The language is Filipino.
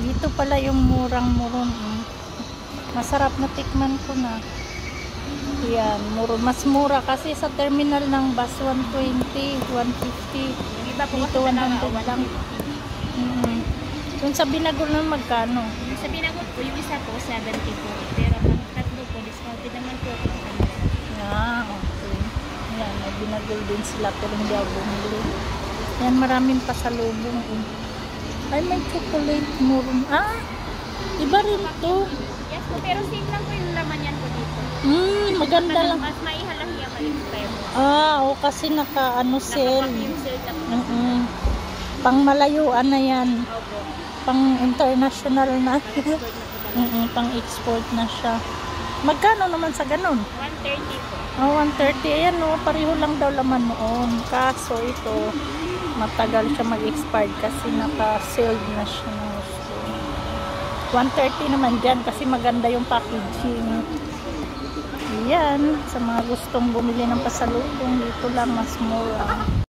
Dito pala yung murang-muron. Masarap na tikman ko na. Yan, mas mura kasi sa terminal ng bus 120, 150. Yung iba po Dito 100 lang. Yung sa Binagol na magkano? Yung sa Binagol po, yung isa po 70 po. Pero pag tatlo po, discounted naman po. Ah, okay. Yan, may Binagol din sila pero hindi ako bumili. Yan, maraming pasalubong. Ay, may chocolate muron. Ah, iba rin to. Yes po, pero same lang po yung laman yan po dito. Maganda lang. Mas maihalahiya ma-expire. O kasi naka-ano sale. Naka-sale na po. Pang malayuan na yan. Opo. Pang international na. Pang export na siya. Magkano naman sa ganun? 130 po. 130. Ayan pareho lang daw laman noon. Kaso ito, matagal siya mag-expired kasi naka-sealed na siya. 130 naman dyan kasi maganda yung packaging. Yan, sa mga gustong bumili ng pasalubong, dito lang mas mura.